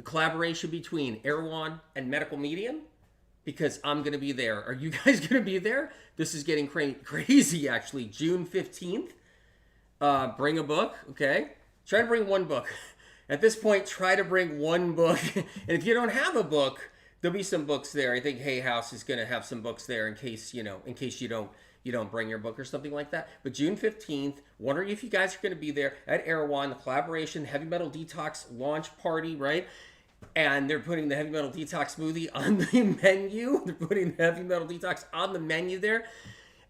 collaboration between Erewhon and Medical Medium, because I'm going to be there. Are you guys going to be there? This is getting crazy, actually. June 15th. Bring a book, okay? Try to bring one book. At this point, try to bring one book. And if you don't have a book, there'll be some books there. I think Hay House is going to have some books there in case you don't bring your book or something like that. But June 15th, wondering if you guys are going to be there at Erewhon, the collaboration Heavy Metal Detox launch party, right? And they're putting the Heavy Metal Detox smoothie on the menu. They're putting the Heavy Metal Detox on the menu there.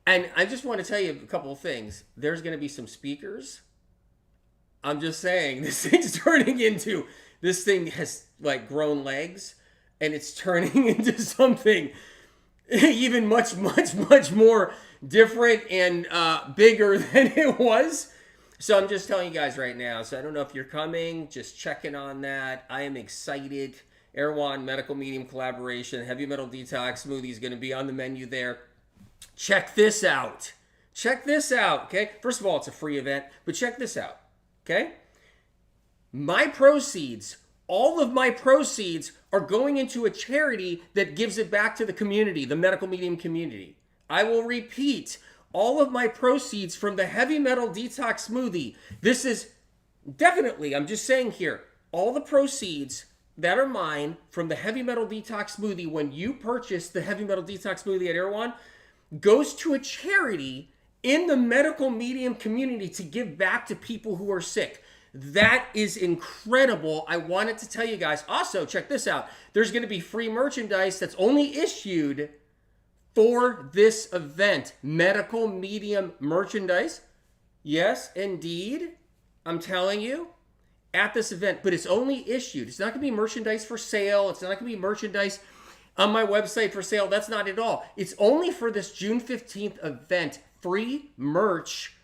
And I just want to tell you a couple of things. There's going to be some speakers. I'm just saying, this thing has like grown legs, and it's turning into something even much more different and bigger than it was. So I'm just telling you guys right now. So I don't know if you're coming, just checking on that. I am excited. Erewhon Medical Medium collaboration, Heavy Metal Detox smoothie is going to be on the menu there. Check this out. Check this out, okay? First of all, it's a free event, but check this out, okay? My proceeds, all of my proceeds are going into a charity that gives it back to the community, the medical medium community. I will repeat, all of my proceeds from the Heavy Metal Detox smoothie, this is definitely, I'm just saying here, all the proceeds that are mine from the Heavy Metal Detox smoothie, when you purchase the Heavy Metal Detox smoothie at Erewhon, goes to a charity in the medical medium community to give back to people who are sick. That is incredible. I wanted to tell you guys. Also, check this out. There's going to be free merchandise that's only issued for this event. Medical medium merchandise. Yes, indeed. I'm telling you. At this event. But it's only issued. It's not going to be merchandise for sale. It's not going to be merchandise on my website for sale. That's not at all. It's only for this June 15th event. Free merch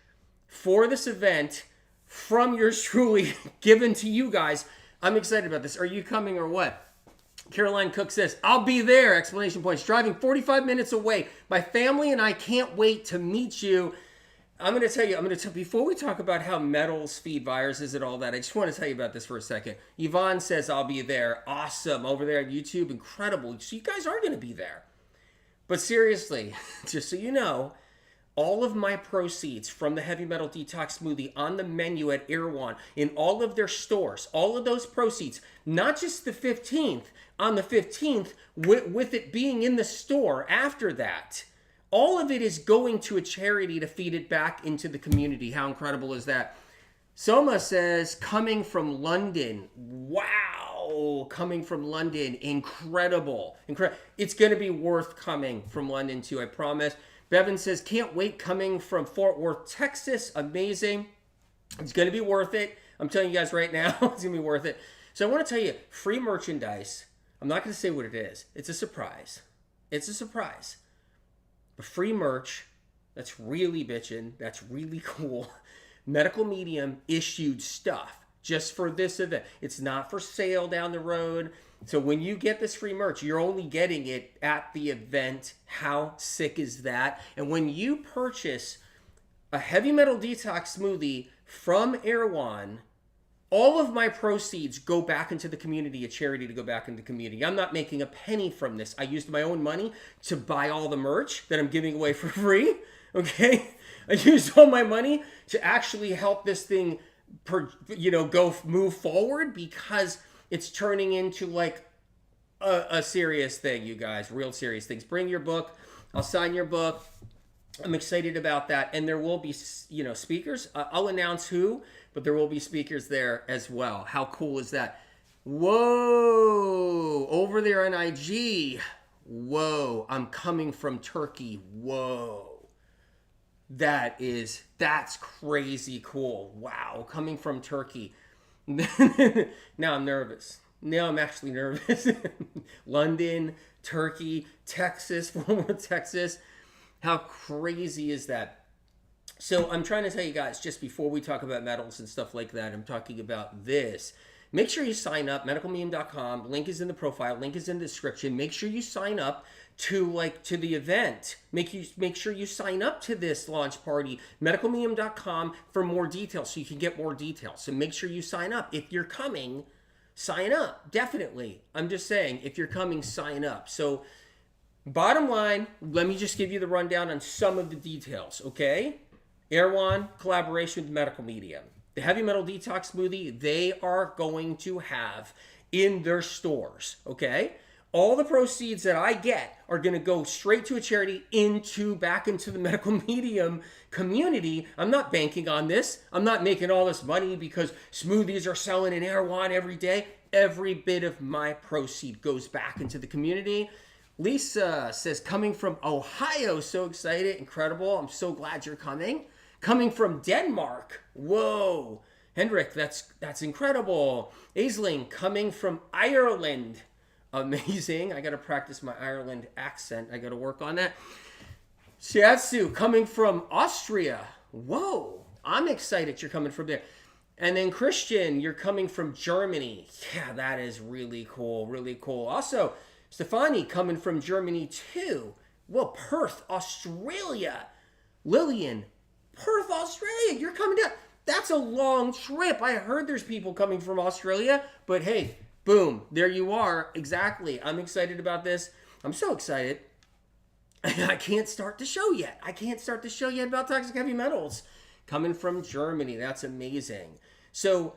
for this event from yours truly, given to you guys. I'm excited about this. Are you coming or what? Caroline Cook says, I'll be there, exclamation points. Driving 45 minutes away. My family and I can't wait to meet you. I'm going to tell you, before we talk about how metals feed viruses and all that, I just want to tell you about this for a second. Yvonne says, I'll be there. Awesome. Over there on YouTube. Incredible. So you guys are going to be there. But seriously, just so you know, all of my proceeds from the Heavy Metal Detox smoothie on the menu at Erewhon, in all of their stores, all of those proceeds, not just the 15th, on the 15th, with it being in the store after that, all of it is going to a charity to feed it back into the community. How incredible is that? Soma says, coming from London. Wow, coming from London. Incredible. It's going to be worth coming from London too, I promise. Bevan says, can't wait, coming from Fort Worth, Texas. Amazing. It's going to be worth it. I'm telling you guys right now, it's going to be worth it. So I want to tell you, free merchandise. I'm not going to say what it is. It's a surprise. It's a surprise. But free merch, that's really bitchin'. That's really cool. Medical Medium issued stuff just for this event. It's not for sale down the road. So when you get this free merch, you're only getting it at the event. How sick is that? And when you purchase a Heavy Metal Detox smoothie from Erewhon, all of my proceeds go back into the community, a charity to go back into the community. I'm not making a penny from this. I used my own money to buy all the merch that I'm giving away for free, okay? I used all my money to actually help this thing, move forward, because it's turning into like a serious thing, you guys. Real serious things. Bring your book. I'll sign your book. I'm excited about that. And there will be, speakers. I'll announce who, but there will be speakers there as well. How cool is that? Whoa. Over there on IG. Whoa. I'm coming from Turkey. Whoa. That's crazy cool. Wow. Coming from Turkey. Now I'm nervous. Now I'm actually nervous. London, Turkey, Texas, former Texas. How crazy is that? So I'm trying to tell you guys, just before we talk about metals and stuff like that, I'm talking about this. Make sure you sign up, medicalmeme.com. Link is in the profile. Link is in the description. Make sure you sign up to the event. Make sure you sign up to this launch party, medicalmeme.com, for more details, so you can get more details. So make sure you sign up. If you're coming, sign up. Definitely. I'm just saying, if you're coming, sign up. So bottom line, let me just give you the rundown on some of the details, okay? Erewhon, collaboration with Medical Medium. The Heavy Metal Detox Smoothie, they are going to have in their stores, okay? All the proceeds that I get are going to go straight to a charity back into the Medical Medium community. I'm not banking on this. I'm not making all this money because smoothies are selling in Erewhon every day. Every bit of my proceed goes back into the community. Lisa says, coming from Ohio, so excited, incredible. I'm so glad you're coming. Coming from Denmark, whoa. Hendrik, that's incredible. Aisling, coming from Ireland, amazing. I got to practice my Ireland accent. I got to work on that. Shiatsu, coming from Austria, whoa. I'm excited you're coming from there. And then Christian, you're coming from Germany. Yeah, that is really cool, really cool. Also, Stefani coming from Germany too. Well, Perth, Australia. Lillian, Perth, Australia, you're coming down. That's a long trip. I heard there's people coming from Australia, but hey, boom, there you are. Exactly. I'm excited about this. I'm so excited. I can't start the show yet. I can't start the show yet about toxic heavy metals. Coming from Germany. That's amazing. So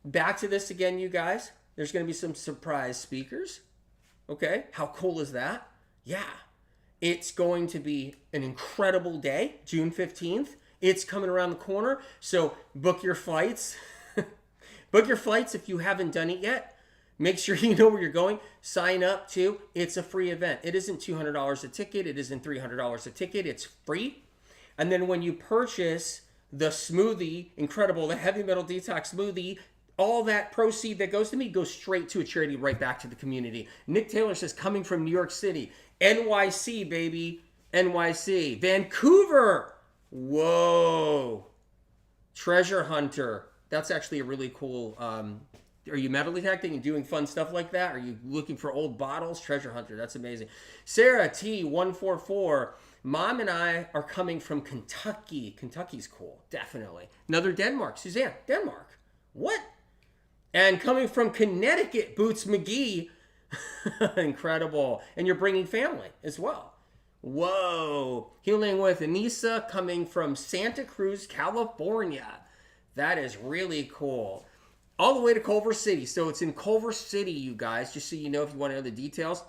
back to this again, you guys. There's going to be some surprise speakers. Okay. How cool is that? Yeah. It's going to be an incredible day, June 15th. It's coming around the corner. So book your flights. Book your flights if you haven't done it yet. Make sure you know where you're going. Sign up too. It's a free event. It isn't $200 a ticket. It isn't $300 a ticket. It's free. And then when you purchase the smoothie, incredible, the Heavy Metal Detox Smoothie, all that proceed that goes to me goes straight to a charity right back to the community. Nick Taylor says, coming from New York City. NYC, baby. NYC. Vancouver. Whoa. Treasure Hunter. That's actually a really cool... are you metal detecting and doing fun stuff like that? Are you looking for old bottles? Treasure Hunter. That's amazing. Sarah T144. Mom and I are coming from Kentucky. Kentucky's cool. Definitely. Another Denmark. Suzanne. Denmark. What? And coming from Connecticut, Boots McGee. Incredible. And you're bringing family as well. Whoa. Healing with Anissa coming from Santa Cruz, California. That is really cool. All the way to Culver City. So it's in Culver City, you guys, just so you know if you want to know the details.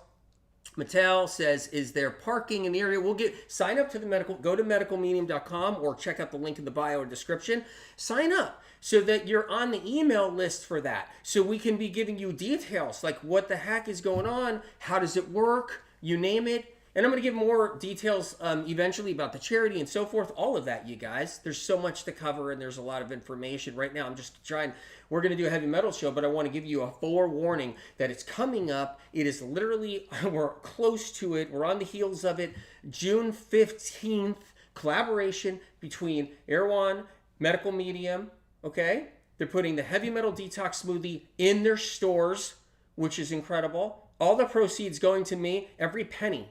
Mattel says, is there parking in the area? Sign up to the medical, go to medicalmedium.com or check out the link in the bio or description. Sign up so that you're on the email list for that. So we can be giving you details like what the heck is going on, how does it work, you name it. And I'm going to give more details eventually about the charity and so forth, all of that, you guys. There's so much to cover and there's a lot of information. Right now, I'm just trying, we're going to do a heavy metal show, but I want to give you a forewarning that it's coming up. It is literally, we're close to it. We're on the heels of it. June 15th, collaboration between Erewhon, Medical Medium, okay? They're putting the Heavy Metal Detox Smoothie in their stores, which is incredible. All the proceeds going to me, every penny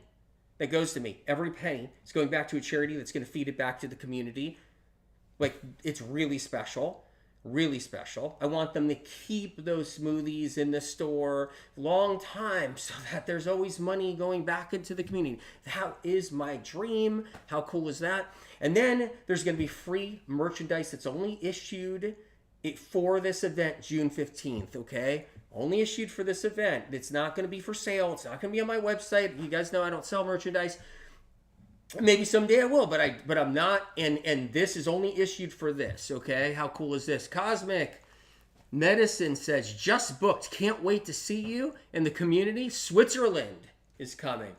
that goes to me, every penny is going back to a charity that's going to feed it back to the community. Like, it's really special, really special. I want them to keep those smoothies in the store long time so that there's always money going back into the community. That is my dream. How cool is that? And then there's going to be free merchandise that's only issued for this event, June 15th, okay? Only issued for this event. It's not going to be for sale. It's not going to be on my website. You guys know I don't sell merchandise. Maybe someday I will, but I'm not. And this is only issued for this, okay? How cool is this? Cosmic Medicine says, just booked. Can't wait to see you in the community. Switzerland is coming.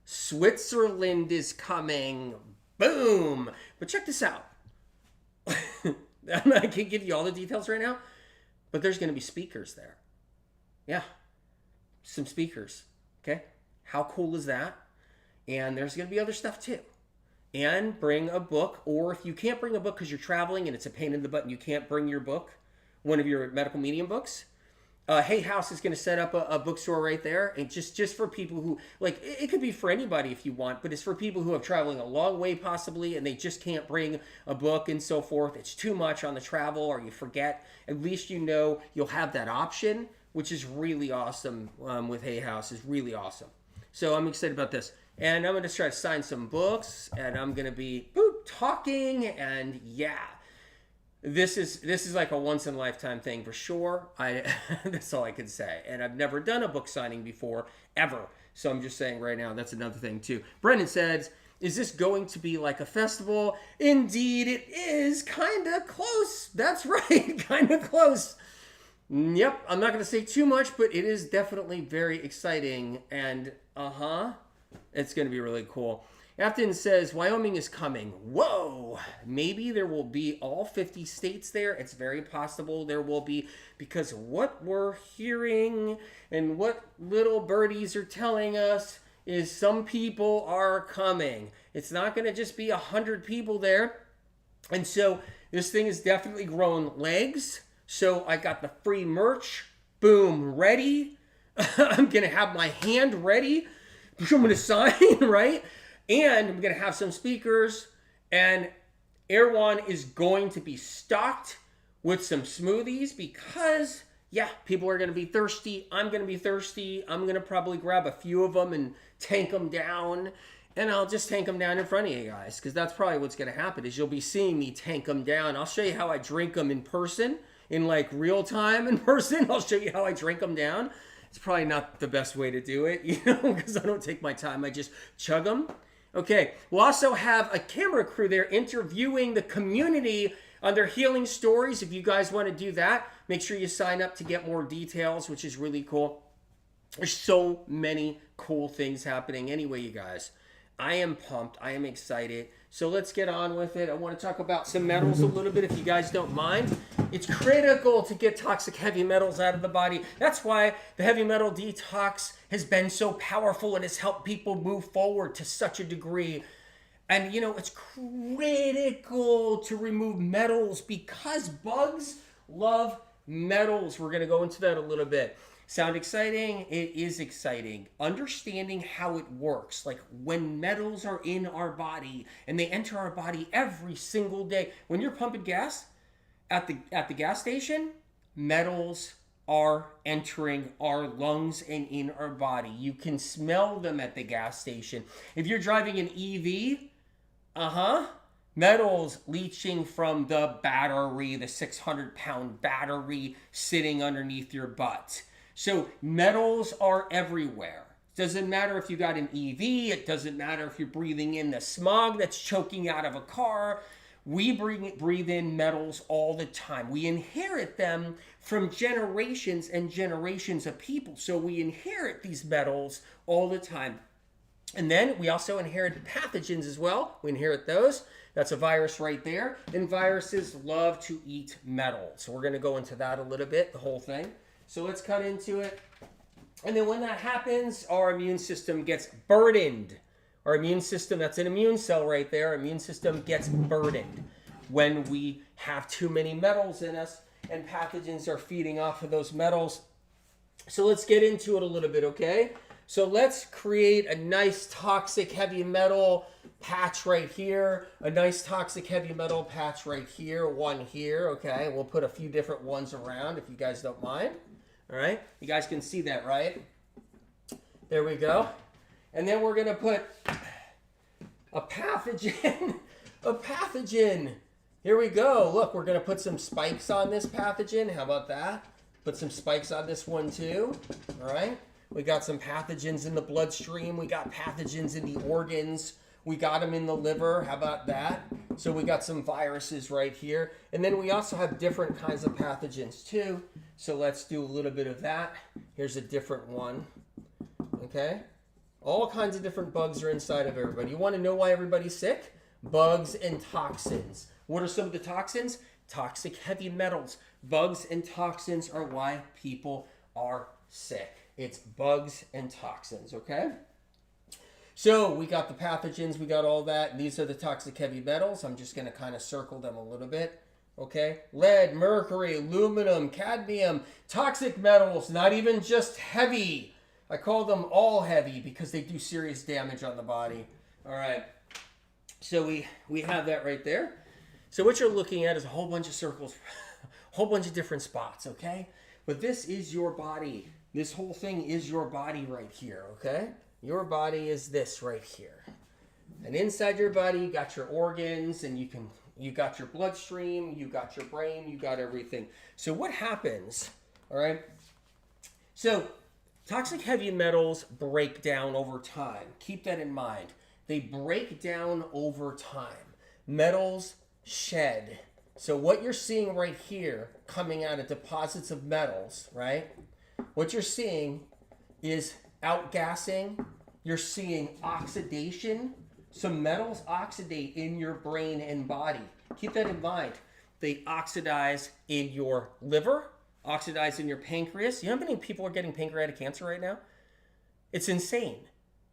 Switzerland is coming. Boom. But check this out. I can't give you all the details right now, but there's going to be speakers there. Yeah, some speakers, okay? How cool is that? And there's going to be other stuff too. And bring a book, or if you can't bring a book because you're traveling and it's a pain in the butt and you can't bring your book, one of your Medical Medium books, Hay House is going to set up a bookstore right there. And just for people who, like, it could be for anybody if you want, but it's for people who are traveling a long way possibly and they just can't bring a book and so forth. It's too much on the travel or you forget. At least you know you'll have that option. which is really awesome with Hay House. Is really awesome. So I'm excited about this. And I'm going to try to sign some books, and I'm going to be talking, and yeah. This is like a once in a lifetime thing for sure. That's all I can say. And I've never done a book signing before, ever. So I'm just saying right now, that's another thing too. Brendan says, is this going to be like a festival? Indeed, it is. Kind of close. That's right. Kind of close. Yep. I'm not going to say too much, but it is definitely very exciting. And it's going to be really cool. Afton says, Wyoming is coming. Whoa! Maybe there will be all 50 states there. It's very possible there will be, because what we're hearing and what little birdies are telling us is some people are coming. It's not going to just be 100 people there. And so this thing has definitely grown legs. So I got the free merch. Boom, ready. I'm going to have my hand ready. I'm going to sign, right? And I'm going to have some speakers, and Erewhon is going to be stocked with some smoothies because, yeah, people are going to be thirsty. I'm going to be thirsty. I'm going to probably grab a few of them and tank them down, and I'll just tank them down in front of you guys, because that's probably what's going to happen is you'll be seeing me tank them down. I'll show you how I drink them in person, in like real time in person. I'll show you how I drink them down. It's probably not the best way to do it, because I don't take my time. I just chug them. Okay, we'll also have a camera crew there interviewing the community on their healing stories. If you guys want to do that, make sure you sign up to get more details, which is really cool. There's so many cool things happening. Anyway, you guys, I am pumped. I am excited. So let's get on with it. I want to talk about some metals a little bit, if you guys don't mind. It's critical to get toxic heavy metals out of the body. That's why the heavy metal detox has been so powerful and has helped people move forward to such a degree. And, it's critical to remove metals because bugs love metals. We're going to go into that a little bit. Sound exciting? It is exciting. Understanding how it works, like when metals are in our body and they enter our body every single day. When you're pumping gas at the gas station, metals are entering our lungs and in our body. You can smell them at the gas station. If you're driving an EV, metals leaching from the battery, the 600-pound battery sitting underneath your butt. So metals are everywhere. Doesn't matter if you got an EV. It doesn't matter if you're breathing in the smog that's choking out of a car. We breathe in metals all the time. We inherit them from generations and generations of people. So we inherit these metals all the time. And then we also inherit pathogens as well. We inherit those. That's a virus right there. And viruses love to eat metal. So we're going to go into that a little bit, the whole thing. So let's cut into it. And then when that happens, our immune system gets burdened. Our immune system, that's an immune cell right there. Our immune system gets burdened when we have too many metals in us and pathogens are feeding off of those metals. So let's get into it a little bit, okay? So let's create a nice toxic heavy metal patch right here. A nice toxic heavy metal patch right here. One here, okay? We'll put a few different ones around if you guys don't mind. All right, you guys can see that, right? There we go. And then we're going to put a pathogen. A pathogen. Here we go. Look, we're going to put some spikes on this pathogen. How about that? Put some spikes on this one too. All right. We got some pathogens in the bloodstream. We got pathogens in the organs. We got them in the liver. How about that? So we got some viruses right here. And then we also have different kinds of pathogens too. So let's do a little bit of that. Here's a different one. Okay. All kinds of different bugs are inside of everybody. You want to know why everybody's sick? Bugs and toxins. What are some of the toxins? Toxic heavy metals. Bugs and toxins are why people are sick. It's bugs and toxins, okay? So we got the pathogens, we got all that. These are the toxic heavy metals. I'm just going to kind of circle them a little bit. Okay, lead, mercury, aluminum, cadmium, toxic metals, not even just heavy. I call them all heavy because they do serious damage on the body. All right, so we have that right there. So what you're looking at is a whole bunch of circles, a whole bunch of different spots, okay? But this is your body. This whole thing is your body right here, okay? Your body is this right here. And inside your body, you got your organs, and you got your bloodstream, you got your brain, you got everything. So what happens, all right? So toxic heavy metals break down over time. Keep that in mind. They break down over time. Metals shed. So what you're seeing right here coming out of deposits of metals, right? What you're seeing is outgassing. You're seeing oxidation. So metals oxidate in your brain and body. Keep that in mind. They oxidize in your liver, oxidize in your pancreas. You know how many people are getting pancreatic cancer right now? It's insane.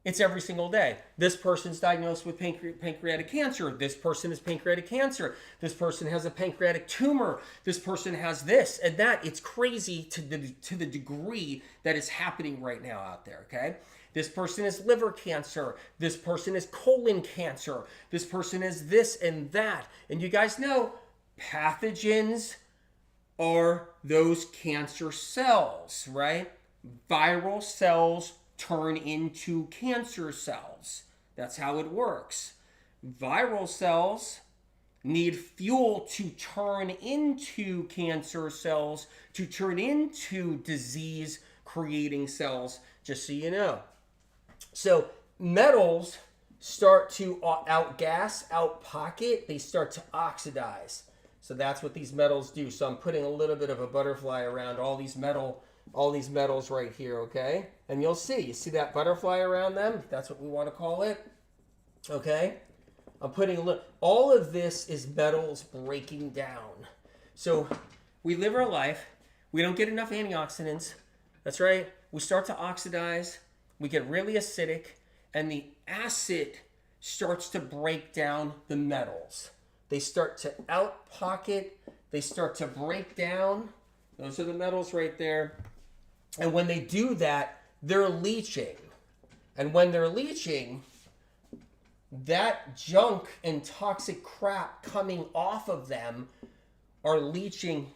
It's every single day. This person's diagnosed with pancreatic cancer. This person has pancreatic cancer. This person has a pancreatic tumor. This person has this and that. It's crazy to the degree that is happening right now out there, okay? This person has liver cancer. This person has colon cancer. This person has this and that. And you guys know pathogens are those cancer cells, right? Viral cells turn into cancer cells. That's how it works. Viral cells need fuel to turn into cancer cells, to turn into disease-creating cells, just so you know. So metals start to outgas, outpocket. They start to oxidize. So that's what these metals do. So I'm putting a little bit of a butterfly around all these metals right here, okay? And you see that butterfly around them? That's what we want to call it, okay? I'm putting a little, all of this is metals breaking down. So we live our life, we don't get enough antioxidants, that's right. We start to oxidize, we get really acidic, and the acid starts to break down the metals. They start to outpocket, they start to break down. Those are the metals right there. And when they do that, they're leaching. And when they're leaching, that junk and toxic crap coming off of them are leaching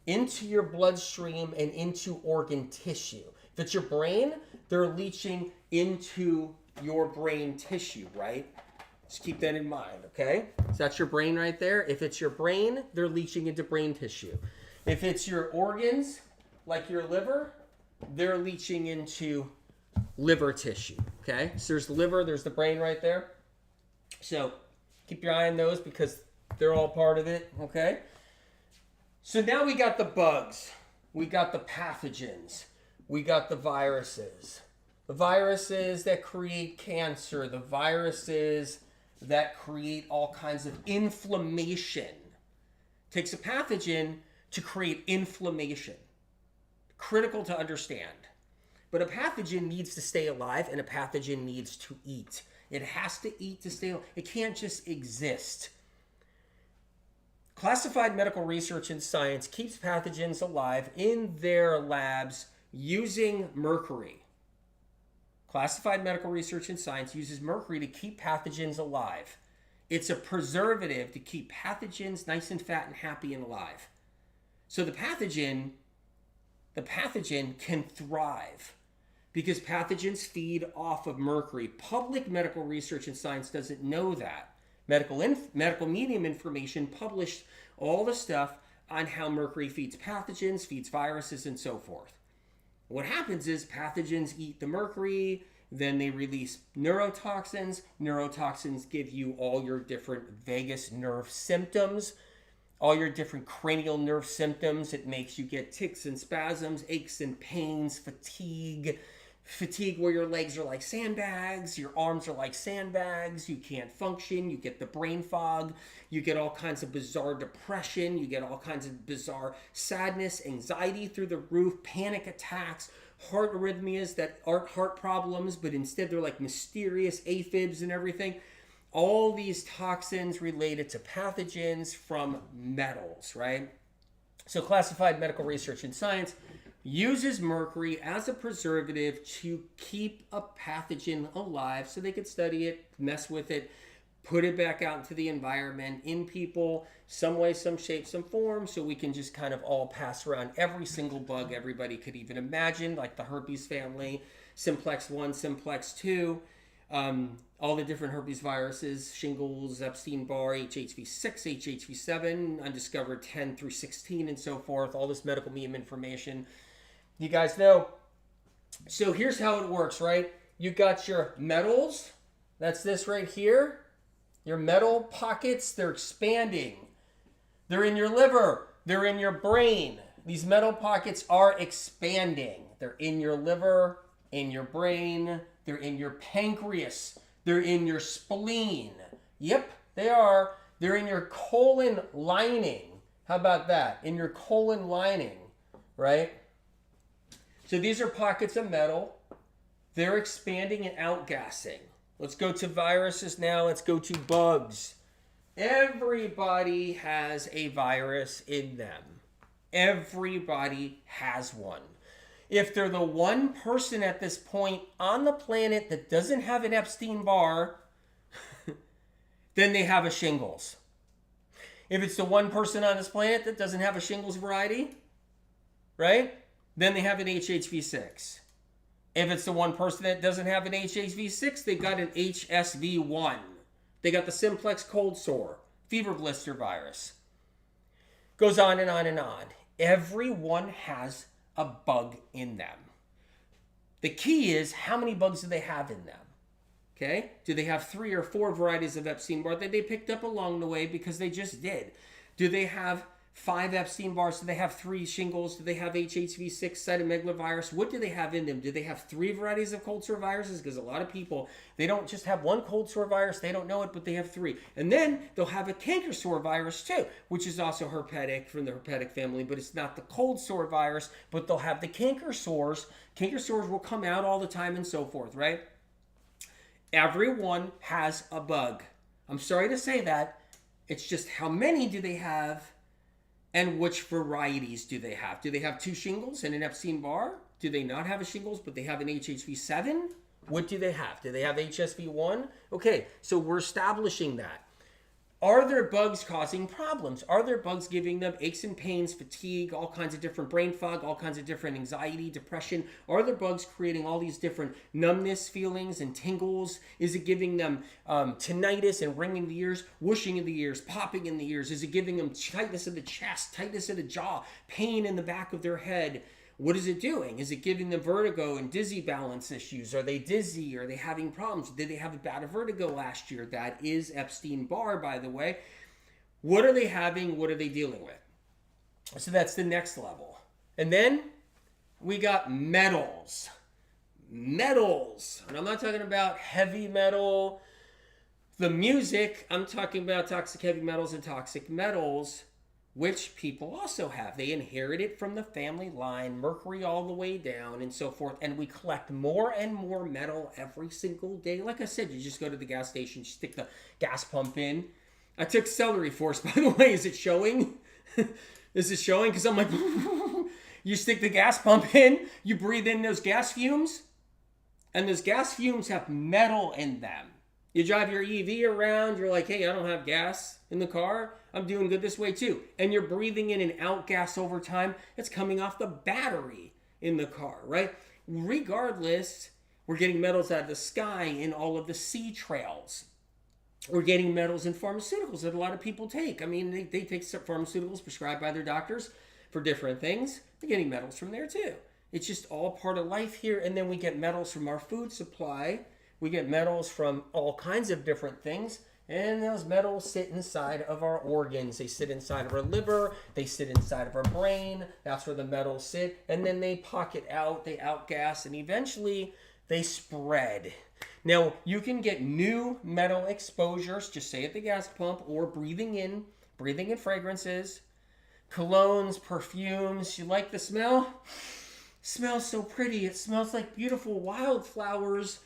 into your bloodstream and into organ tissue. If it's your brain, they're leaching into your brain tissue, right? Just keep that in mind, okay? So that's your brain right there. If it's your brain, they're leaching into brain tissue. If it's your organs, like your liver, they're leaching into liver tissue, okay? So there's the liver, there's the brain right there. So keep your eye on those because they're all part of it, okay? So now we got the bugs. We got the pathogens. We got the viruses. The viruses that create cancer. The viruses that create all kinds of inflammation. Takes a pathogen to create inflammation. Critical to understand. But a pathogen needs to stay alive and a pathogen needs to eat. It has to eat to stay alive. It can't just exist. Classified medical research and science keeps pathogens alive in their labs using mercury. Classified medical research and science uses mercury to keep pathogens alive. It's a preservative to keep pathogens nice and fat and happy and alive. So the pathogen can thrive because pathogens feed off of mercury. Public medical research and science doesn't know that. Medical medium information published all the stuff on how mercury feeds pathogens, feeds viruses, and so forth. What happens is pathogens eat the mercury, then they release neurotoxins. Neurotoxins give you all your different vagus nerve symptoms, all your different cranial nerve symptoms. It makes you get tics and spasms, aches and pains, fatigue where your legs are like sandbags, your arms are like sandbags, you can't function, you get the brain fog, you get all kinds of bizarre depression, you get all kinds of bizarre sadness, anxiety through the roof, panic attacks, heart arrhythmias that aren't heart problems, but instead they're like mysterious AFibs and everything. All these toxins related to pathogens from metals, right? So classified medical research and science uses mercury as a preservative to keep a pathogen alive so they could study it, mess with it, put it back out into the environment, in people, some way, some shape, some form, so we can just kind of all pass around every single bug everybody could even imagine, like the herpes family, simplex 1, simplex 2, all the different herpes viruses, shingles, Epstein-Barr, HHV6, HHV7, undiscovered 10 through 16, and so forth, all this medical meme information. You guys know. So here's how it works, right? You got your metals. That's this right here. Your metal pockets, they're expanding. They're in your liver. They're in your brain. These metal pockets are expanding. They're in your liver, in your brain. They're in your pancreas. They're in your spleen. Yep, they are. They're in your colon lining. How about that? In your colon lining, right? So these are pockets of metal. They're expanding and outgassing. Let's go to viruses now. Let's go to bugs. Everybody has a virus in them. Everybody has one. If they're the one person at this point on the planet that doesn't have an Epstein-Barr, then they have a shingles. If it's the one person on this planet that doesn't have a shingles variety, right? Then they have an HHV6. If it's the one person that doesn't have an HHV6, they got an HSV1. They got the simplex cold sore, fever blister virus. Goes on and on and on. Everyone has a bug in them. The key is, how many bugs do they have in them? Okay? Do they have 3 or 4 varieties of Epstein-Barr that they picked up along the way because they just did? Do they have 5 Epstein-Barrs? Do they have 3 shingles? Do they have HHV6 cytomegalovirus? What do they have in them? Do they have 3 varieties of cold sore viruses? Because a lot of people, they don't just have one cold sore virus, they don't know it, but they have 3. And then they'll have a canker sore virus too, which is also herpetic, from the herpetic family, but it's not the cold sore virus, but they'll have the canker sores. Canker sores will come out all the time and so forth, right? Everyone has a bug. I'm sorry to say that. It's just, how many do they have? And which varieties do they have? Do they have 2 shingles and an Epstein-Barr? Do they not have a shingles, but they have an HHV7? What do they have? Do they have HSV1? Okay, so we're establishing that. Are there bugs causing problems? Are there bugs giving them aches and pains, fatigue, all kinds of different brain fog, all kinds of different anxiety, depression? Are there bugs creating all these different numbness feelings and tingles? Is it giving them tinnitus and ringing in the ears, whooshing in the ears, popping in the ears? Is it giving them tightness of the chest, tightness of the jaw, pain in the back of their head? What is it doing? Is it giving them vertigo and dizzy balance issues? Are they dizzy? Are they having problems? Did they have a bout of vertigo last year? That is Epstein-Barr, by the way. What are they having? What are they dealing with? So that's the next level. And then we got metals. Metals. And I'm not talking about heavy metal, the music. I'm talking about toxic heavy metals and toxic metals, which people also have. They inherit it from the family line, mercury all the way down and so forth. And we collect more and more metal every single day. Like I said, you just go to the gas station, you stick the gas pump in. I took celery force, by the way. Is it showing? Is it showing? Because I'm like, you stick the gas pump in, you breathe in those gas fumes, and those gas fumes have metal in them. You drive your EV around, you're like, hey, I don't have gas in the car. I'm doing good this way too. And you're breathing in and out gas over time. It's coming off the battery in the car, right? Regardless, we're getting metals out of the sky in all of the sea trails. We're getting metals in pharmaceuticals that a lot of people take. I mean, they take pharmaceuticals prescribed by their doctors for different things. They're getting metals from there too. It's just all part of life here. And then we get metals from our food supply. We get metals from all kinds of different things. And those metals sit inside of our organs. They sit inside of our liver. They sit inside of our brain. That's where the metals sit. And then they pocket out. They outgas. And eventually they spread. Now, you can get new metal exposures, just say at the gas pump, or breathing in fragrances, colognes, perfumes. You like the smell? It smells so pretty. It smells like beautiful wildflowers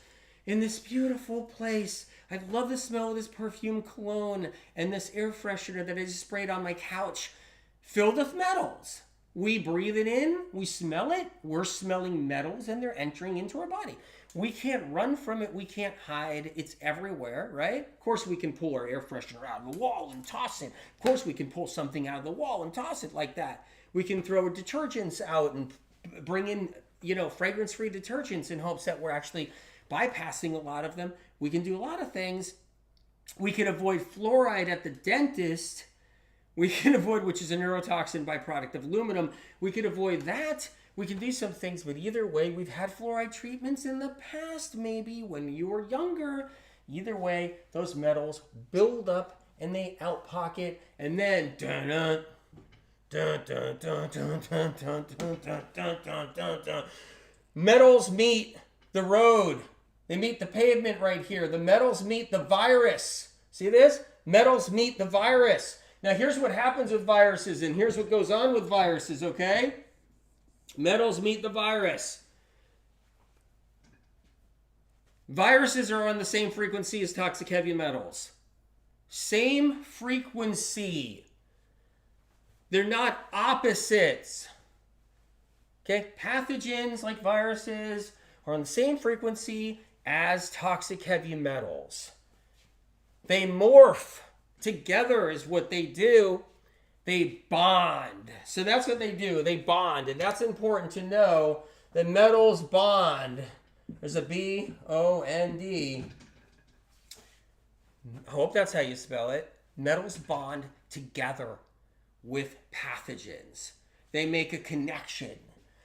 in this beautiful place. I love the smell of this perfume cologne and this air freshener that I just sprayed on my couch, filled with metals. We breathe it in, we smell it, we're smelling metals and they're entering into our body. We can't run from it, we can't hide, it's everywhere, right? Of course we can pull our air freshener out of the wall and toss it. Of course we can pull something out of the wall and toss it like that. We can throw detergents out and bring in, fragrance-free detergents in hopes that we're actually bypassing a lot of them. We can do a lot of things. We can avoid fluoride at the dentist. We can avoid, which is a neurotoxin byproduct of aluminum. We can avoid that. We can do some things, but either way, we've had fluoride treatments in the past, maybe when you were younger. Either way, those metals build up and they outpocket, and then metals meet the road. They meet the pavement right here. The metals meet the virus. See this? Metals meet the virus. Now, here's what happens with viruses, and here's what goes on with viruses, okay? Metals meet the virus. Viruses are on the same frequency as toxic heavy metals. Same frequency. They're not opposites. Okay? Pathogens, like viruses, are on the same frequency as toxic heavy metals. They morph. Together is what they do. They bond. So that's what they do. They bond. And that's important to know. The metals bond. There's a B-O-N-D. I hope that's how you spell it. Metals bond together with pathogens. They make a connection.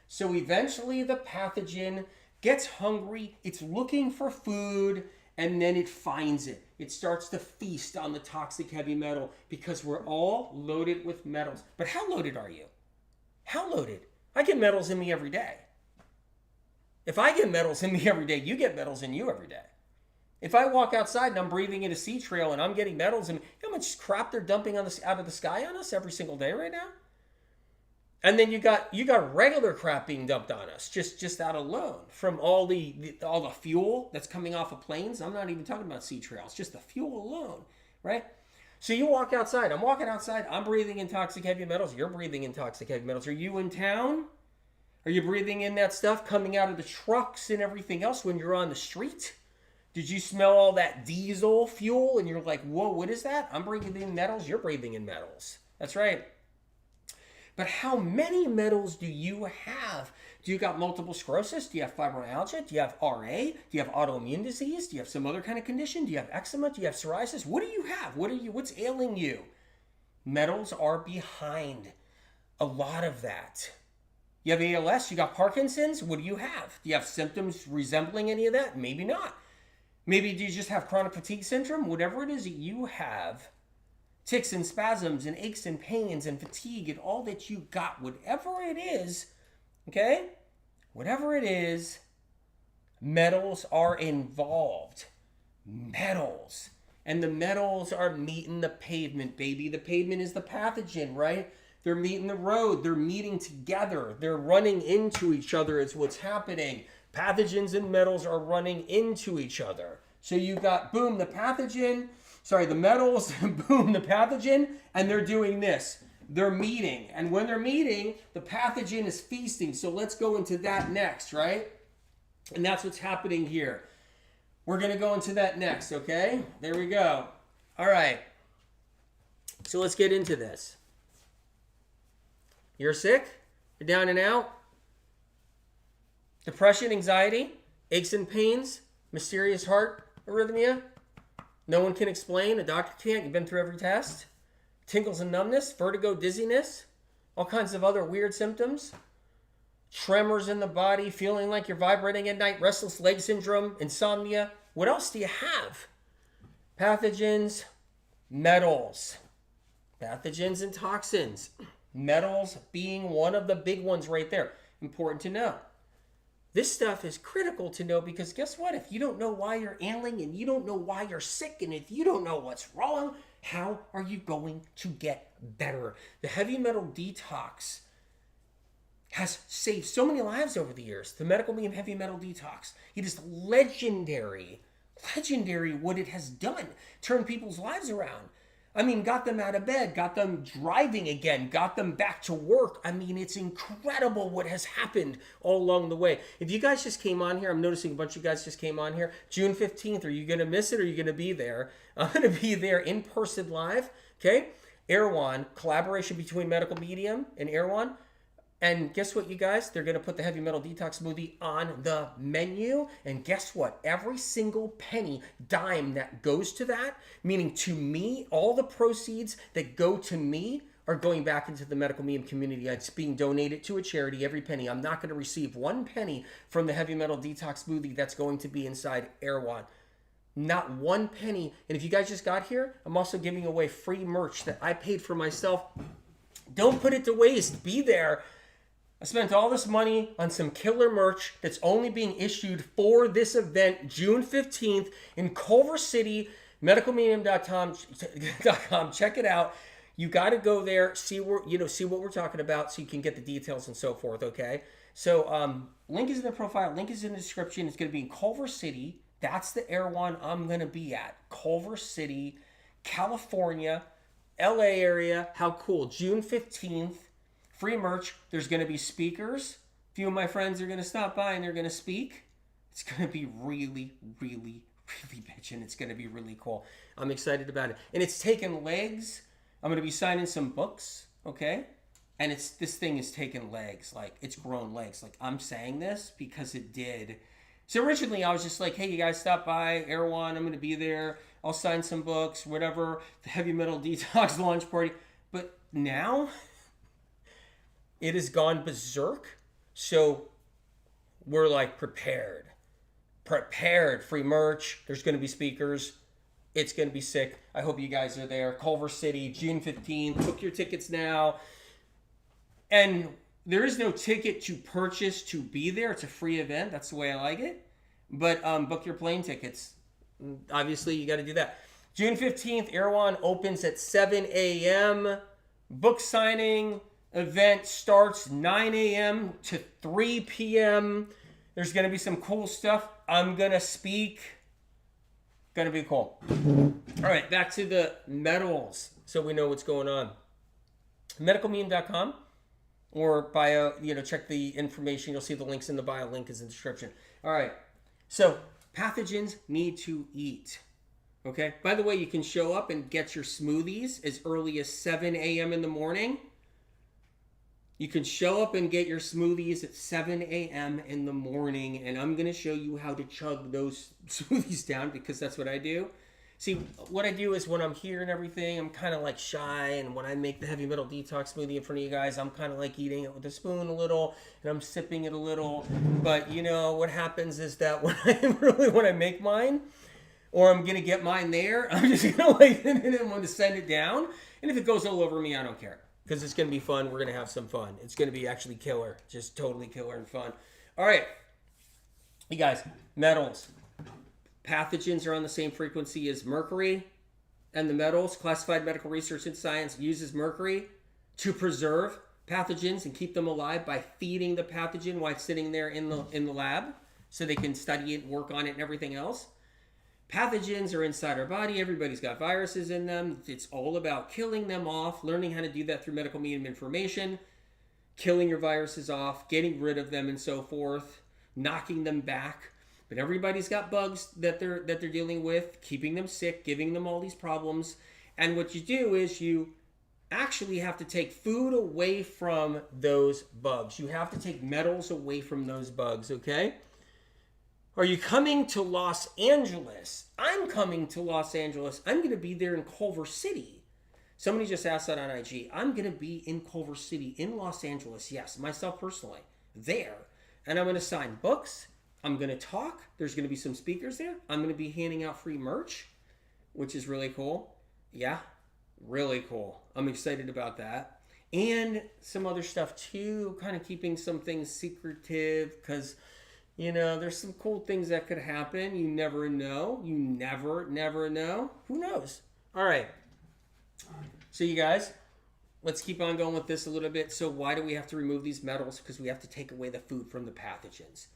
So eventually the pathogen gets hungry. It's looking for food. And then it finds it. It starts to feast on the toxic heavy metal because we're all loaded with metals. But how loaded are you? How loaded? I get metals in me every day. If I get metals in me every day, you get metals in you every day. If I walk outside and I'm breathing in a sea trail and I'm getting metals in me, you know how much crap they're dumping on out of the sky on us every single day right now? And then you got regular crap being dumped on us, just that alone, from all the fuel that's coming off of planes. I'm not even talking about sea trails, just the fuel alone, right? So you walk outside. I'm walking outside. I'm breathing in toxic heavy metals. You're breathing in toxic heavy metals. Are you in town? Are you breathing in that stuff coming out of the trucks and everything else when you're on the street? Did you smell all that diesel fuel and you're like, whoa, what is that? I'm breathing in metals. You're breathing in metals. That's right. But how many metals do you have? Do you got multiple sclerosis? Do you have fibromyalgia? Do you have RA? Do you have autoimmune disease? Do you have some other kind of condition? Do you have eczema? Do you have psoriasis? What do you have? What's ailing you? Metals are behind a lot of that. You have ALS? You got Parkinson's? What do you have? Do you have symptoms resembling any of that? Maybe not. Maybe do you just have chronic fatigue syndrome? Whatever it is that you have, tics and spasms and aches and pains and fatigue and all that you got, whatever it is, okay? Whatever it is, metals are involved. Metals. And the metals are meeting the pavement, baby. The pavement is the pathogen, right? They're meeting the road. They're meeting together. They're running into each other is what's happening. Pathogens and metals are running into each other. So you got, boom, the metals, boom, the pathogen, and they're doing this. They're meeting. And when they're meeting, the pathogen is feasting. So let's go into that next, right? And that's what's happening here. We're going to go into that next, okay? There we go. All right. So let's get into this. You're sick? You're down and out? Depression, anxiety, aches and pains, mysterious heart arrhythmia? No one can explain. A doctor can't. You've been through every test. Tingles and numbness, vertigo, dizziness, all kinds of other weird symptoms. Tremors in the body, feeling like you're vibrating at night, restless leg syndrome, insomnia. What else do you have? Pathogens, metals. Pathogens and toxins. Metals being one of the big ones right there. Important to know. This stuff is critical to know because guess what? If you don't know why you're ailing and you don't know why you're sick and if you don't know what's wrong, how are you going to get better? The heavy metal detox has saved so many lives over the years. The medical medium heavy metal detox. It is legendary what it has done. Turned people's lives around. I mean, got them out of bed, got them driving again, got them back to work. I mean, it's incredible what has happened all along the way. If you guys just came on here, I'm noticing a bunch of you guys just came on here. June 15th, are you going to miss it or are you going to be there? I'm going to be there in person live, okay? Erewhon, collaboration between Medical Medium and Erewhon. And guess what, you guys? They're going to put the Heavy Metal Detox Smoothie on the menu. And guess what? Every single penny, dime that goes to that, meaning to me, all the proceeds that go to me are going back into the medical medium community. It's being donated to a charity, every penny. I'm not going to receive one penny from the Heavy Metal Detox Smoothie that's going to be inside Erewhon. Not one penny. And if you guys just got here, I'm also giving away free merch that I paid for myself. Don't put it to waste. Be there. I spent all this money on some killer merch that's only being issued for this event, June 15th in Culver City, medicalmedium.com. Check it out. You got to go there, see what we're talking about so you can get the details and so forth, okay? So link is in the profile, link is in the description. It's going to be in Culver City. That's the Erewhon I'm going to be at. Culver City, California, LA area. How cool. June 15th. Free merch. There's going to be speakers. A few of my friends are going to stop by and they're going to speak. It's going to be really, really, really bitchin'. It's going to be really cool. I'm excited about it. And it's taken legs. I'm going to be signing some books, okay? And this thing is taking legs. Like, it's grown legs. Like, I'm saying this because it did. So originally I was just like, hey, you guys stop by, Erewhon, I'm going to be there. I'll sign some books, whatever. The Heavy Metal Detox launch party. But now it has gone berserk. So we're like prepared. Free merch. There's going to be speakers. It's going to be sick. I hope you guys are there. Culver City, June 15th. Book your tickets now. And there is no ticket to purchase to be there. It's a free event. That's the way I like it. But book your plane tickets. Obviously, you got to do that. June 15th, Erewhon opens at 7 a.m. Book signing event starts 9 a.m. to 3 p.m. There's going to be some cool stuff. I'm going to speak. Going to be cool. All right, back to the metals so we know what's going on. Medicalmedium.com or bio, check the information. You'll see the links in the bio. Link is in the description. All right, so pathogens need to eat. Okay, by the way, you can show up and get your smoothies as early as 7 a.m. in the morning. You can show up and get your smoothies at 7 a.m. in the morning, and I'm going to show you how to chug those smoothies down because that's what I do. See, what I do is when I'm here and everything, I'm kind of like shy, and when I make the Heavy Metal Detox smoothie in front of you guys, I'm kind of like eating it with a spoon a little, and I'm sipping it a little. But, what happens is that when I make mine, or I'm going to get mine there, I'm just going to I'm going to send it down, and if it goes all over me, I don't care. Because it's going to be fun. We're going to have some fun. It's going to be actually killer. Just totally killer and fun. All right. You guys, metals. Pathogens are on the same frequency as mercury and the metals. Classified Medical Research and Science uses mercury to preserve pathogens and keep them alive by feeding the pathogen while it's sitting there in the lab so they can study it, work on it, and everything else. Pathogens are inside our body. Everybody's got viruses in them. It's all about killing them off, learning how to do that through medical medium information, killing your viruses off, getting rid of them and so forth, knocking them back. But everybody's got bugs that they're dealing with, keeping them sick, giving them all these problems. And what you do is you actually have to take food away from those bugs. You have to take metals away from those bugs, okay? Are you coming to Los Angeles? I'm coming to Los Angeles. I'm going to be there in Culver City. Somebody just asked that on IG. I'm going to be in Culver City in Los Angeles. Yes, myself personally. There. And I'm going to sign books. I'm going to talk. There's going to be some speakers there. I'm going to be handing out free merch, which is really cool. Yeah, really cool. I'm excited about that. And some other stuff too. Kind of keeping some things secretive because there's some cool things that could happen. You never know. You never know. Who knows? All right. So you guys, let's keep on going with this a little bit. So why do we have to remove these metals? Because we have to take away the food from the pathogens.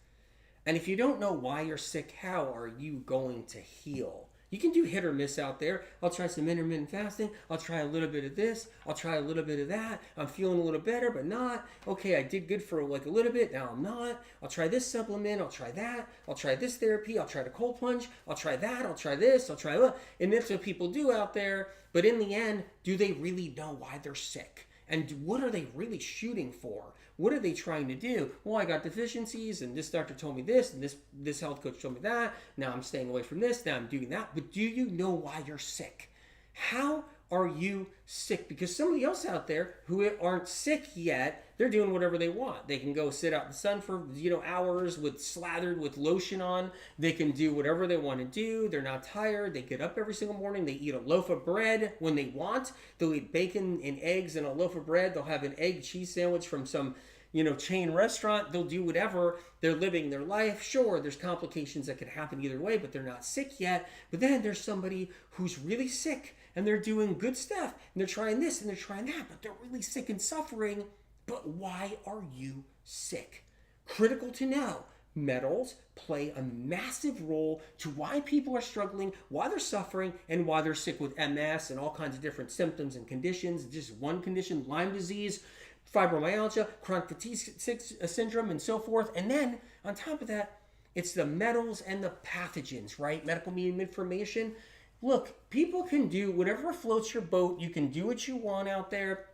And if you don't know why you're sick, how are you going to heal? You can do hit or miss out there. I'll try some intermittent fasting. I'll try a little bit of this. I'll try a little bit of that. I'm feeling a little better, but not. Okay, I did good for like a little bit. Now I'm not. I'll try this supplement. I'll try that. I'll try this therapy. I'll try the cold plunge. I'll try that. I'll try this. I'll try that. And that's what people do out there. But in the end, do they really know why they're sick? And what are they really shooting for? What are they trying to do? Well, I got deficiencies, and this doctor told me this, and this health coach told me that. Now I'm staying away from this. Now I'm doing that. But do you know why you're sick? How are you sick? Because somebody else out there who aren't sick yet, they're doing whatever they want. They can go sit out in the sun for hours slathered with lotion on. They can do whatever they want to do. They're not tired. They get up every single morning. They eat a loaf of bread when they want. They'll eat bacon and eggs and a loaf of bread. They'll have an egg cheese sandwich from some chain restaurant. They'll do whatever. They're living their life. Sure, there's complications that could happen either way, but they're not sick yet. But then there's somebody who's really sick and they're doing good stuff and they're trying this and they're trying that, but they're really sick and suffering. But why are you sick? Critical to know. Metals play a massive role to why people are struggling, why they're suffering, and why they're sick with MS and all kinds of different symptoms and conditions. Just one condition, Lyme disease, fibromyalgia, chronic fatigue syndrome, and so forth. And then on top of that, it's the metals and the pathogens, right? Medical medium information. Look, people can do whatever floats your boat. You can do what you want out there.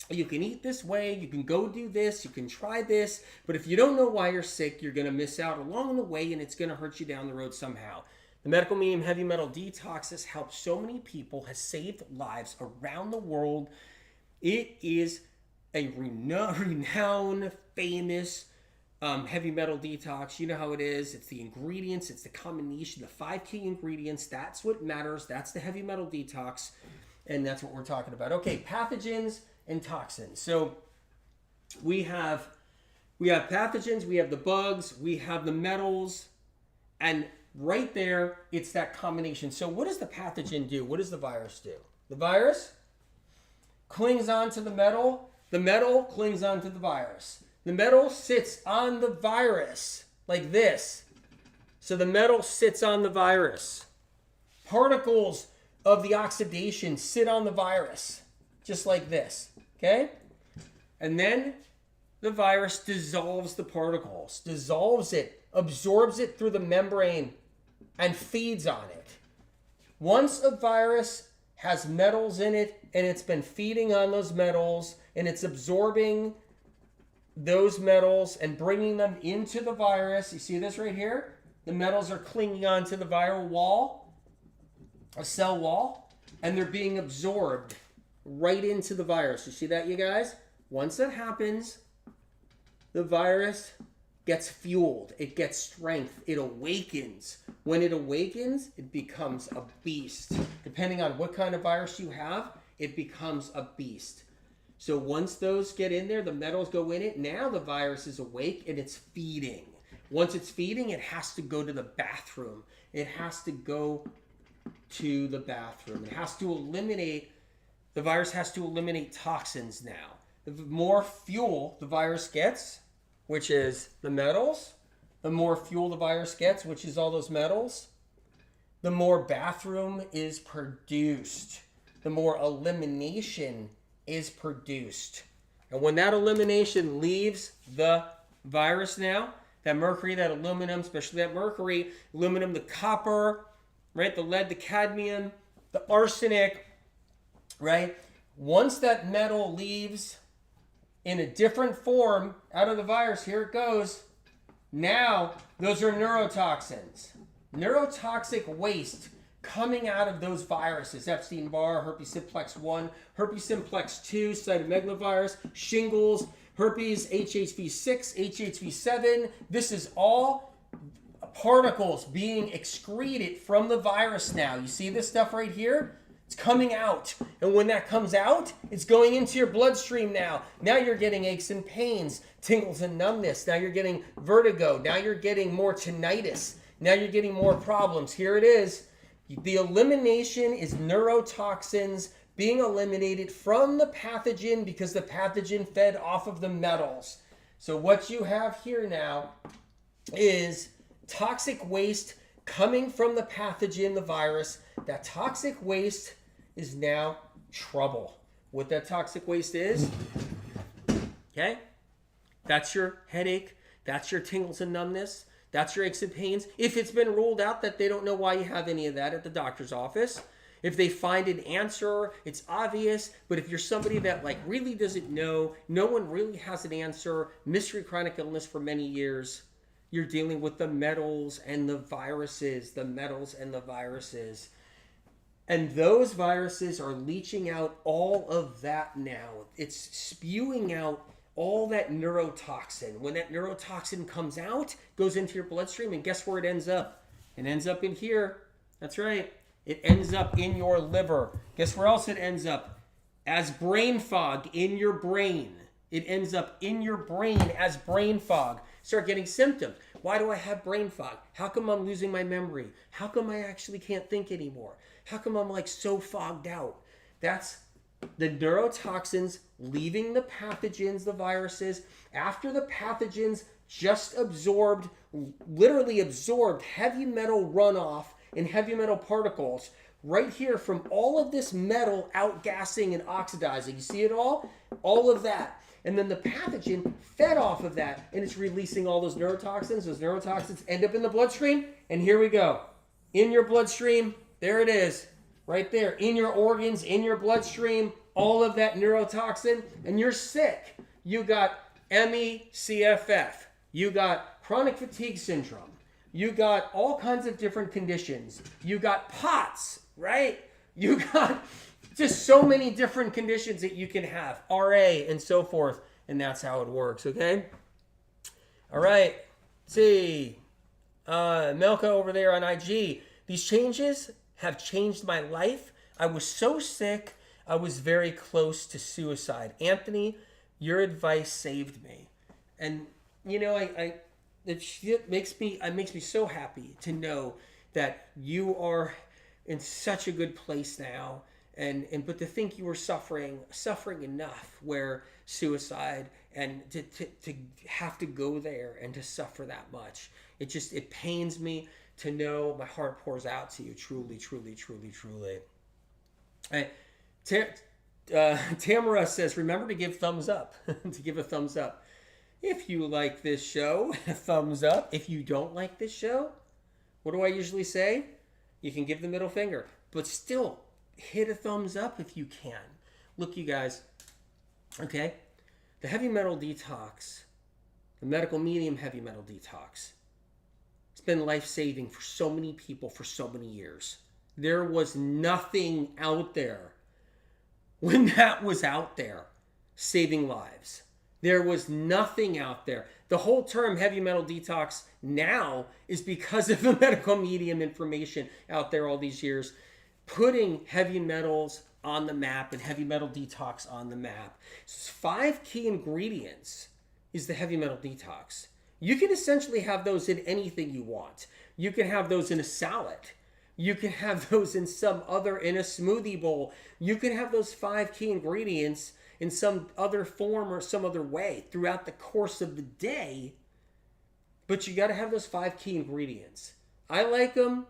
You can eat this way. You can go do this. You can try this. But if you don't know why you're sick, you're going to miss out along the way, and it's going to hurt you down the road somehow. The medical medium heavy metal detox has helped so many people, has saved lives around the world. It is a renowned, famous heavy metal detox. You know how it is. It's the ingredients. It's the combination, the 5 key ingredients. That's what matters. That's the heavy metal detox. And that's what we're talking about. Okay, pathogens and toxins. So we have pathogens, we have the bugs, we have the metals, and right there, it's that combination. So what does the pathogen do? What does the virus do? The virus clings onto the metal clings onto the virus. The metal sits on the virus like this. So the metal sits on the virus. Particles of the oxidation sit on the virus, just like this, okay? And then the virus dissolves the particles, dissolves it, absorbs it through the membrane, and feeds on it. Once a virus has metals in it, and it's been feeding on those metals, and it's absorbing those metals and bringing them into the virus. You see this right here? The metals are clinging onto the viral wall, a cell wall, and they're being absorbed right into the virus. You see that, you guys? Once that happens, the virus gets fueled. It gets strength. It awakens. When it awakens, it becomes a beast. Depending on what kind of virus you have, it becomes a beast. So once those get in there, the metals go in it. Now the virus is awake and it's feeding. Once it's feeding, it has to go to the bathroom. It has to go to the bathroom. It has to eliminate, the virus has to eliminate toxins now. The more fuel the virus gets, which is the metals, the more fuel the virus gets, which is all those metals, the more bathroom is produced. The more elimination is produced. And when that elimination leaves the virus now, that mercury, that aluminum, especially that mercury, aluminum, the copper, right, the lead, the cadmium, the arsenic, right? Once that metal leaves in a different form out of the virus, here it goes. Now, those are neurotoxins. Neurotoxic waste coming out of those viruses. Epstein-Barr, herpes simplex 1, herpes simplex 2, cytomegalovirus, shingles, herpes, HHV6, HHV7. This is all particles being excreted from the virus now. You see this stuff right here? It's coming out. And when that comes out, it's going into your bloodstream now. Now you're getting aches and pains, tingles and numbness. Now you're getting vertigo. Now you're getting more tinnitus. Now you're getting more problems. Here it is. The elimination is neurotoxins being eliminated from the pathogen because the pathogen fed off of the metals. So what you have here now is toxic waste coming from the pathogen, the virus. That toxic waste is now trouble. What that toxic waste is, okay? That's your headache. That's your tingles and numbness. That's your aches and pains. If it's been ruled out that they don't know why you have any of that at the doctor's office, if they find an answer, it's obvious. But if you're somebody that like really doesn't know, no one really has an answer, mystery chronic illness for many years, you're dealing with the metals and the viruses, the metals and the viruses. And those viruses are leaching out all of that now. It's spewing out all that neurotoxin. When that neurotoxin comes out, goes into your bloodstream, and guess where it ends up? It ends up in here. That's right. It ends up in your liver. Guess where else it ends up? As brain fog in your brain. It ends up in your brain as brain fog. Start getting symptoms. Why do I have brain fog? How come I'm losing my memory? How come I actually can't think anymore? How come I'm like so fogged out? That's the neurotoxins leaving the pathogens, the viruses, after the pathogens just absorbed, literally absorbed heavy metal runoff and heavy metal particles right here from all of this metal outgassing and oxidizing. You see it all? All of that. And then the pathogen fed off of that, and it's releasing all those neurotoxins. Those neurotoxins end up in the bloodstream, and here we go. In your bloodstream, there it is, right there. In your organs, in your bloodstream, all of that neurotoxin, and you're sick. You got ME/CFF. You got chronic fatigue syndrome. You got all kinds of different conditions. You got POTS, right? You got just so many different conditions that you can have, RA and so forth, and that's how it works, okay? All right, let's see. Melka over there on IG. These changes have changed my life. I was so sick, I was very close to suicide. Anthony, your advice saved me. And, you know, it makes me so happy to know that you are in such a good place now. But to think you were suffering enough where suicide and to have to go there and to suffer that much, it pains me to know. My heart pours out to you, truly, truly, truly, truly. Tamara says, remember to give thumbs up, to give a thumbs up. If you like this show, thumbs up. If you don't like this show, what do I usually say? You can give the middle finger, but still hit a thumbs up if you can. Look, you guys, okay? The heavy metal detox, the medical medium heavy metal detox, it's been life-saving for so many people for so many years. There was nothing out there when that was out there saving lives. There was nothing out there. The whole term heavy metal detox now is because of the medical medium information out there all these years, putting heavy metals on the map and heavy metal detox on the map. 5 key ingredients is the heavy metal detox. You can essentially have those in anything you want. You can have those in a salad. You can have those in a smoothie bowl. You can have those 5 key ingredients in some other form or some other way throughout the course of the day. But you got to have those 5 key ingredients. I like them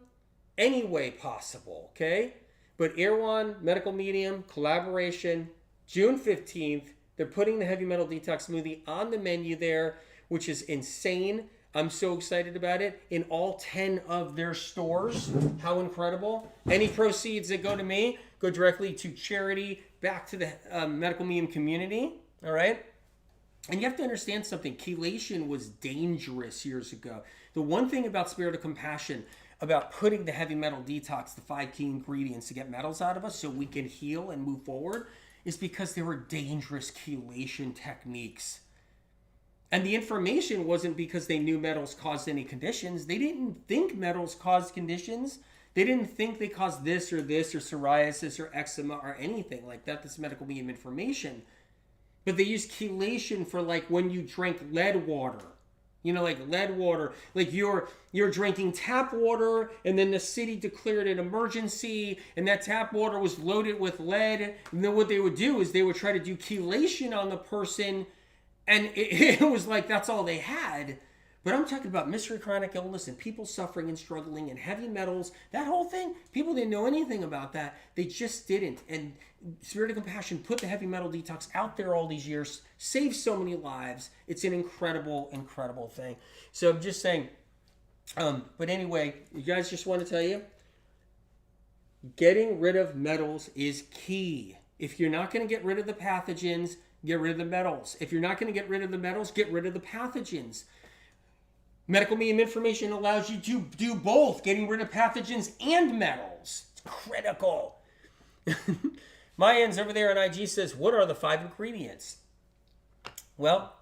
any way possible, okay? But Erewhon Medical Medium collaboration, June 15th, they're putting the heavy metal detox smoothie on the menu there, which is insane. I'm so excited about it. In all 10 of their stores. How incredible. Any proceeds that go to me go directly to charity, back to the medical medium community. All right? And you have to understand something. Chelation was dangerous years ago. The one thing about Spirit of Compassion, about putting the heavy metal detox, the 5 key ingredients to get metals out of us so we can heal and move forward, is because there were dangerous chelation techniques. And the information wasn't because they knew metals caused any conditions. They didn't think metals caused conditions. They didn't think they caused this or psoriasis or eczema or anything like that. This medical medium information. But they used chelation for like when you drank lead water. You know, like lead water. Like you're drinking tap water and then the city declared an emergency and that tap water was loaded with lead. And then what they would do is they would try to do chelation on the person. And it was like that's all they had. But I'm talking about mystery chronic illness and people suffering and struggling and heavy metals. That whole thing, people didn't know anything about that. They just didn't. And Spirit of Compassion put the heavy metal detox out there all these years, saved so many lives. It's an incredible, incredible thing. So I'm just saying, but anyway, you guys, just want to tell you, getting rid of metals is key. If you're not going to get rid of the pathogens, get rid of the metals. If you're not going to get rid of the metals, get rid of the pathogens. Medical medium information allows you to do both, getting rid of pathogens and metals. It's critical. Mayans over there on IG says, what are the 5 ingredients? Well,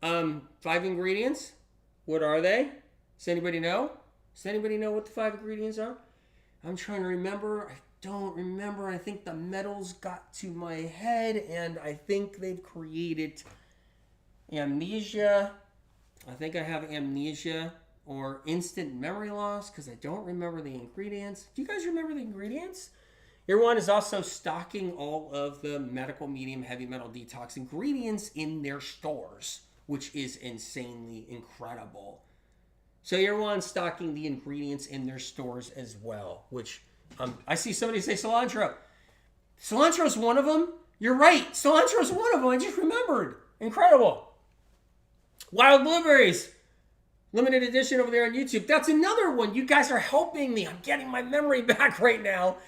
5 ingredients. What are they? Does anybody know? Does anybody know what the 5 ingredients are? I'm trying to remember. I don't remember. I think the metals got to my head, and I think they've created amnesia. I think I have amnesia or instant memory loss because I don't remember the ingredients. Do you guys remember the ingredients? Erewhon is also stocking all of the medical medium heavy metal detox ingredients in their stores, which is insanely incredible. So Erewhon's stocking the ingredients in their stores as well, which I see somebody say cilantro. Cilantro's one of them. You're right. Cilantro's one of them. I just remembered. Incredible. Wild blueberries. Limited edition over there on YouTube. That's another one. You guys are helping me. I'm getting my memory back right now.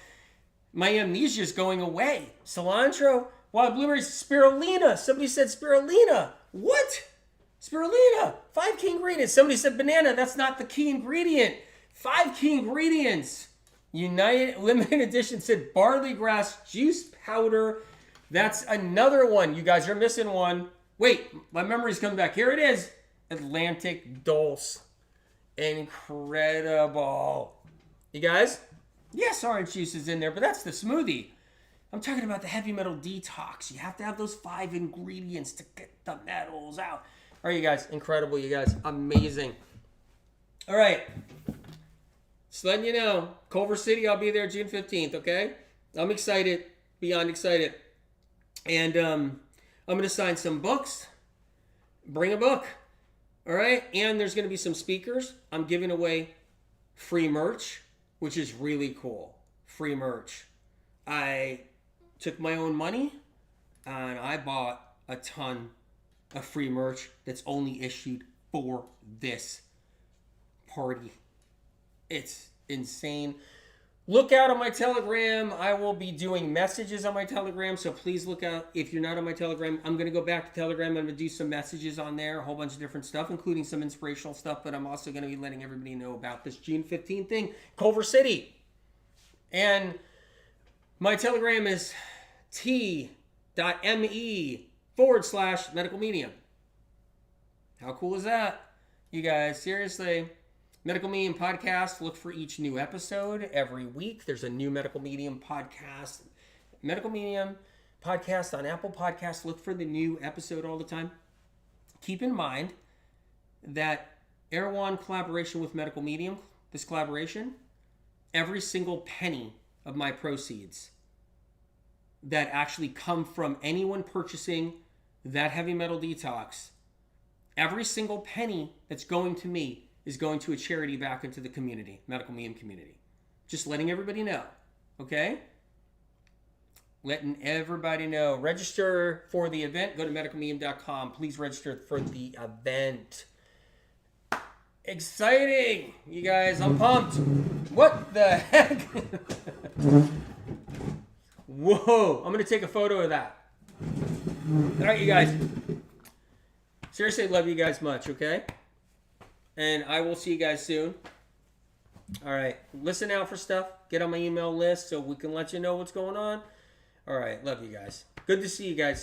My amnesia is going away. Cilantro, wild blueberries, spirulina. Somebody said spirulina. What? Spirulina. 5 key ingredients. Somebody said banana. That's not the key ingredient. 5 key ingredients. United Limited Edition said barley grass juice powder. That's another one. You guys are missing one. Wait, my memory's coming back. Here it is. Atlantic Dulce. Incredible. You guys? Yes, orange juice is in there, but that's the smoothie. I'm talking about the heavy metal detox. You have to have those 5 ingredients to get the metals out. All right, you guys. Incredible, you guys. Amazing. All right. Just letting you know, Culver City, I'll be there June 15th, okay? I'm excited, beyond excited. And I'm going to sign some books. Bring a book, all right? And there's going to be some speakers. I'm giving away free merch, which is really cool. Free merch. I took my own money, and I bought a ton of free merch that's only issued for this party. It's insane. Look out on my Telegram. I will be doing messages on my Telegram, so please look out. If you're not on my Telegram, I'm going to go back to Telegram. I'm going to do some messages on there, a whole bunch of different stuff, including some inspirational stuff, but I'm also going to be letting everybody know about this June 15th thing, Culver City. And my Telegram is t.me/medical medium. How cool is that? You guys, seriously. Medical Medium Podcast. Look for each new episode every week. There's a new Medical Medium podcast. Medical Medium Podcast on Apple Podcasts. Look for the new episode all the time. Keep in mind that Erewhon collaboration with Medical Medium, this collaboration, every single penny of my proceeds that actually come from anyone purchasing that heavy metal detox, every single penny that's going to me is going to a charity back into the community, Medical Medium community. Just letting everybody know, okay? Letting everybody know. Register for the event. Go to medicalmedium.com. Please register for the event. Exciting! You guys, I'm pumped. What the heck? Whoa, I'm going to take a photo of that. All right, you guys. Seriously, love you guys much, okay? And I will see you guys soon. All right. Listen out for stuff. Get on my email list so we can let you know what's going on. All right. Love you guys. Good to see you guys.